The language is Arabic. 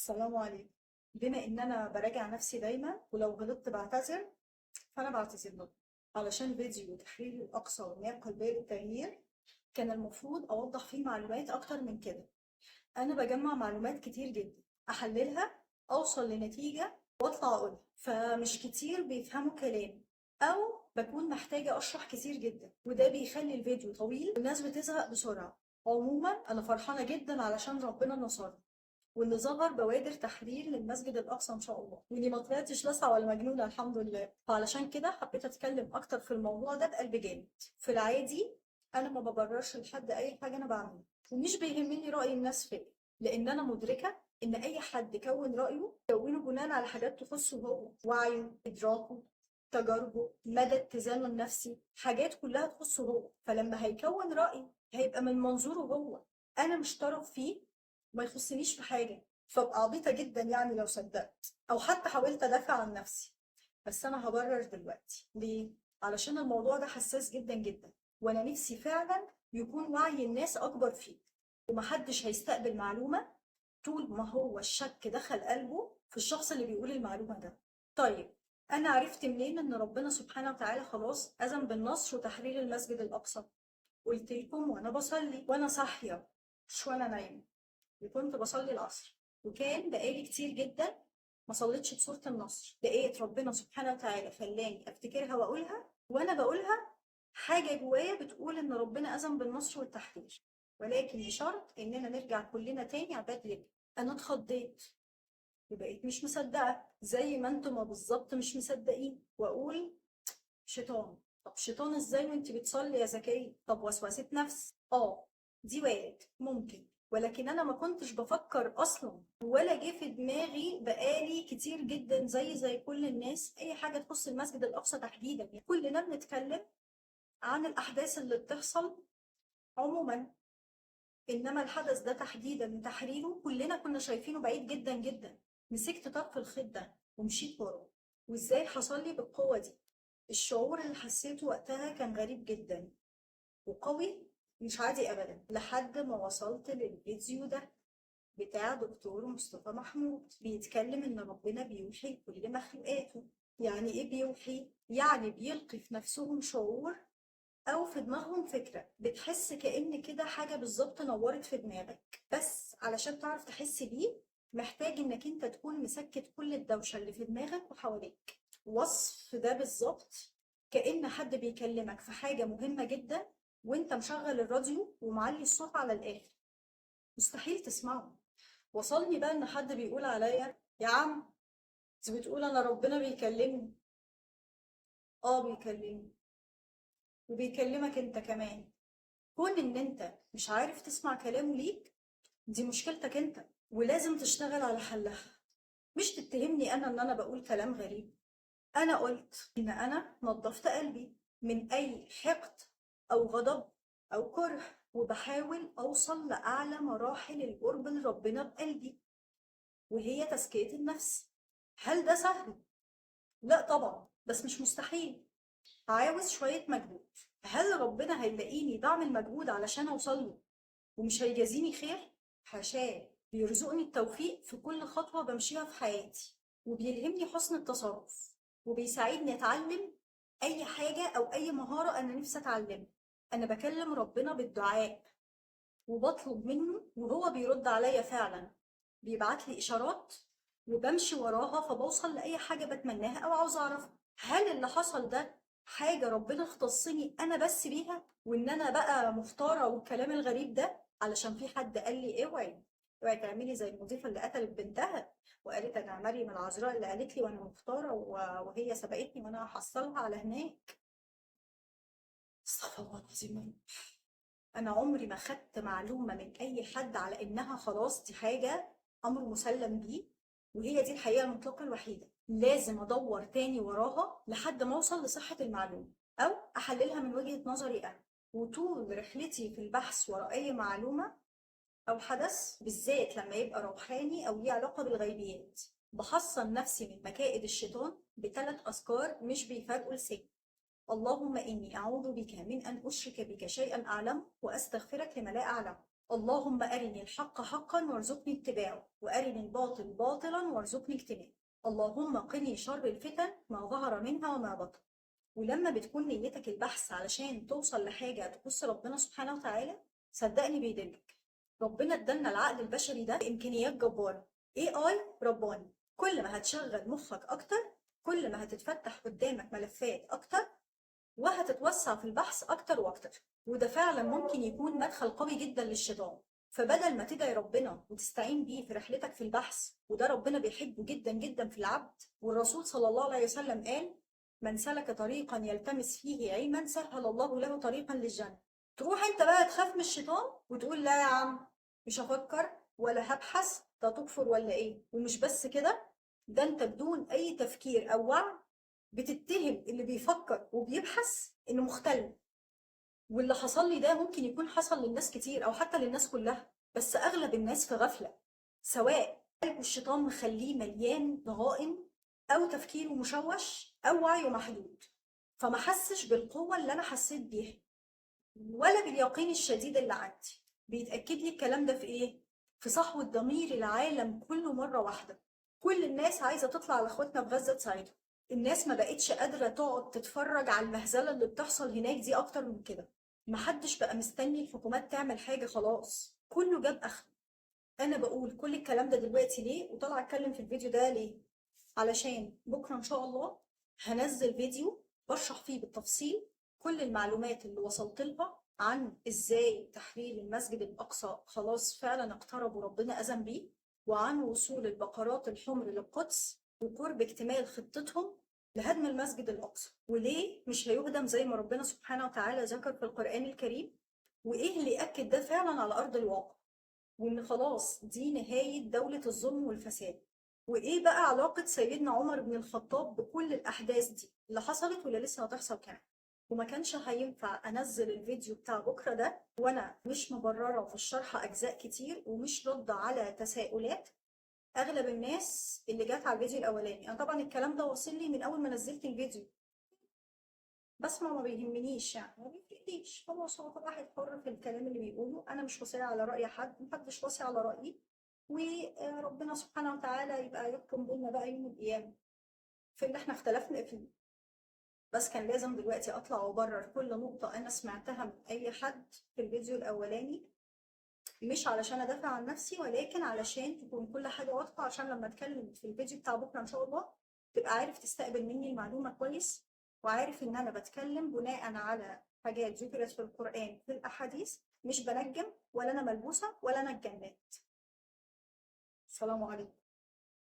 السلام عليكم. بما ان انا براجع نفسي دايما ولو غلطت بعتذر، فانا بعتذر له. علشان فيديو تحرير الاقصى والنيابه القلبيه للتغيير كان المفروض اوضح فيه معلومات اكتر من كده. انا بجمع معلومات كتير جدا، احللها، اوصل لنتيجه واطلع اقولها، فمش كتير بيفهموا كلامي، او بكون محتاجه اشرح كتير جدا، وده بيخلي الفيديو طويل والناس بتزهق بسرعه. عموما انا فرحانه جدا علشان ربنا نصرني، واللي ظهر بوادر تحرير للمسجد الأقصى إن شاء الله، وإني ما طلعتش لاسعة ولا مجنونة الحمد لله. فعلشان كده حبيت أتكلم أكتر في الموضوع ده بقلب جامد. في العادي أنا ما ببررش لحد أي حاجة أنا بعملها، ومش بيهمني رأي الناس فيا، لأن أنا مدركة إن أي حد كون رأيه كونه بناء على حاجات تخصه هو، وعيه، إدراكه، تجاربه، مدى اتزانه النفسي، حاجات كلها تخصه هو. فلما هيكون رأي هيبقى من منظوره هو، أنا مش طرف فيه، ما يخصنيش في حاجة. فابقى عبيطة جدا يعني لو صدقت أو حتى حاولت أدافع عن نفسي. بس أنا هبرر دلوقتي ليه؟ علشان الموضوع ده حساس جدا جدا، وأنا نفسي فعلا يكون وعي الناس أكبر فيه، ومحدش هيستقبل معلومة طول ما هو الشك دخل قلبه في الشخص اللي بيقول المعلومة ده. طيب، أنا عرفت منين إن ربنا سبحانه وتعالى خلاص أذن بالنصر وتحرير المسجد الأقصى؟ قلت لكم وأنا بصلي وأنا صاحية، مش وأنا نايمة. وكنت بصلي العصر، وكان بقالي كتير جدا ما صليتش بسورة النصر. لقيت ربنا سبحانه وتعالى خلاني افتكرها واقولها، وانا بقولها حاجة جوايا بتقول ان ربنا اذن بالنصر والتحرير، ولكن بشرط اننا نرجع كلنا تاني عباد لله. انا اتخضيت وبقيت مش مصدقة، زي ما انتم بالظبط مش مصدقين، واقول شيطان. طب شيطان ازاي وانت بتصلي يا زكية؟ طب وسوسة نفس، دي وارد ممكن، ولكن انا ما كنتش بفكر اصلا ولا جه في دماغي بقالي كتير جدا زي كل الناس اي حاجه تخص المسجد الاقصى تحديدا. يعني كلنا بنتكلم عن الاحداث اللي بتحصل عموما، انما الحدث ده تحديدا تحريره كلنا كنا شايفينه بعيد جدا جدا. مسكت طرف الخيط ده ومشيت وراه. وازاي حصل لي بالقوه دي؟ الشعور اللي حسيته وقتها كان غريب جدا وقوي، مش عادي ابدا، لحد ما وصلت للفيديو ده بتاع دكتور مصطفى محمود بيتكلم ان ربنا بيوحي لكل مخلوقاته. يعني ايه بيوحي؟ يعني بيلقي في نفسهم شعور او في دماغهم فكرة، بتحس كأن كده حاجة بالظبط نورت في دماغك. بس علشان تعرف تحس بيه محتاج انك انت تكون مسكت كل الدوشة اللي في دماغك وحواليك. وصف ده بالظبط كأن حد بيكلمك في حاجة مهمة جدا وانت مشغل الراديو ومعلي الصوت على الآخر، مستحيل تسمعه. وصلني بقى ان حد بيقول عليا يا عم، انت بتقول انا ربنا بيكلمني. اه بيكلمني، وبيكلمك انت كمان. كون ان انت مش عارف تسمع كلامه ليك، دي مشكلتك انت، ولازم تشتغل على حلها. مش تتهمني انا ان انا بقول كلام غريب. انا قلت ان انا نظفت قلبي من اي حقد او غضب او كره، وبحاول اوصل لاعلى مراحل القرب لربنا بقلبي، وهي تزكية النفس. هل ده سهل؟ لا طبعا، بس مش مستحيل. عاوز شوية مجهود. هل ربنا هيلاقيني بعمل مجهود علشان اوصل له ومش هيجازيني خير؟ حاشاه، بيرزقني التوفيق في كل خطوة بمشيها في حياتي، وبيلهمني حسن التصرف، وبيساعدني اتعلم اي حاجة او اي مهارة انا نفسي اتعلمها. انا بكلم ربنا بالدعاء وبطلب منه وهو بيرد عليا فعلا، بيبعت لي اشارات وبمشي وراها فبوصل لاي حاجه بتمناها او عاوز اعرفها. هل اللي حصل ده حاجه ربنا اختصني انا بس بيها، وان انا بقى مختاره والكلام الغريب ده علشان في حد قال لي اوعي تعملي زي المضيفه اللي قتلت بنتها وقالت انا مريم العذراء اللي قالت لي وانا مختاره وهي سبقتني وانا هحصلها على هناك؟ استغفر الله العظيم يا رب. انا عمري ما خدت معلومه من اي حد على انها خلاص دي حاجه امر مسلم بيه، وهي دي الحقيقه المطلقه الوحيده. لازم ادور تاني وراها لحد ما اوصل لصحه المعلومه او احللها من وجهه نظري انا. وطول رحلتي في البحث ورا اي معلومه او حدث، بالذات لما يبقى روحاني او ليه علاقه بالغيبيات، بحصن نفسي من مكائد الشيطان بثلاث اذكار مش بيفرقوا لساني. اللهم إني أعوذ بك من أن أشرك بك شيئا أعلم وأستغفرك لما لا أعلم. اللهم أرني الحق حقا وارزقني اتباعه، وأرني الباطل باطلا وارزقني اجتنابه. اللهم قني شر الفتن ما ظهر منها وما بطن. ولما بتكون نيتك البحث علشان توصل لحاجة تخص ربنا سبحانه وتعالى، صدقني بيدلك. ربنا ادالنا العقل البشري ده بإمكانيات جبارة، AI رباني. كل ما هتشغل مخك أكتر، كل ما هتتفتح قدامك ملفات أكتر، وهتتوسع في البحث أكتر وأكتر. وده فعلا ممكن يكون مدخل قوي جدا للشيطان. فبدل ما تدعي ربنا وتستعين بيه في رحلتك في البحث، وده ربنا بيحبه جدا جدا في العبد، والرسول صلى الله عليه وسلم قال: من سلك طريقا يلتمس فيه علما سهل الله له طريقا للجنة. تروح انت بقى تخاف من الشيطان وتقول: لا يا عم، مش هفكر ولا هبحث، ده تكفر ولا ايه؟ ومش بس كده، ده انت بدون اي تفكير او وعي بتتهم اللي بيفكر وبيبحث انه مختل. واللي حصل لي ده ممكن يكون حصل للناس كتير او حتى للناس كلها، بس اغلب الناس في غفلة، سواء قلب الشيطان مخليه مليان ضغائن، او تفكيره مشوش، او وعيه محدود، فما حسش بالقوة اللي انا حسيت بيها ولا باليقين الشديد اللي عندي. بيتأكد لي الكلام ده في ايه؟ في صحوة ضمير العالم كله مرة واحدة. كل الناس عايزة تطلع على اخواتنا في غزة تساعدهم. الناس ما بقتش قادرة تقعد تتفرج على المهزلة اللي بتحصل هناك دي اكتر من كده. محدش بقى مستني الحكومات تعمل حاجة، خلاص كله جاب اخره. انا بقول كل الكلام ده دلوقتي ليه وطالعة اتكلم في الفيديو ده ليه؟ علشان بكرة ان شاء الله هنزل فيديو بشرح فيه بالتفصيل كل المعلومات اللي وصلت لها عن ازاي تحرير المسجد الاقصى خلاص فعلا اقترب وربنا اذن بيه، وعن وصول البقرات الحمر للقدس وقرب اكتمال خطتهم لهدم المسجد الاقصى، وليه مش هيهدم زي ما ربنا سبحانه وتعالى ذكر في القرآن الكريم، وايه اللي يأكد ده فعلا على ارض الواقع، وان خلاص دي نهاية دولة الظلم والفساد. وايه بقى علاقة سيدنا عمر بن الخطاب بكل الاحداث دي اللي حصلت واللي لسه هتحصل كمان؟ وما كانش هينفع انزل الفيديو بتاع بكرة ده وانا مش مبررة في الشرح اجزاء كتير ومش رد على تساؤلات اغلب الناس اللي جات على الفيديو الاولاني. انا طبعا الكلام ده واصل لي من اول ما نزلت الفيديو، بس ما بيهمنيش، يعني ما بيفرقليش، خلاص هو كل واحد حر في الكلام اللي بيقوله. انا مش وصية على رأي حد، محدش وصي على رأيي، وربنا سبحانه وتعالى يبقى يحكم بينا بقى يوم القيامة في اللي احنا اختلفنا فيه. بس كان لازم دلوقتي اطلع وابرر كل نقطة انا سمعتها من اي حد في الفيديو الاولاني، مش علشان ادافع عن نفسي ولكن علشان تكون كل حاجة واضحة، عشان لما اتكلم في الفيديو بتاع بكرة ان شاء الله تبقى عارف تستقبل مني المعلومة كويس، وعارف ان انا بتكلم بناء على حاجات ذكرت في القرآن في الاحاديث، مش بنجم ولا انا ملبوسة ولا انا اتجننت. السلام عليكم.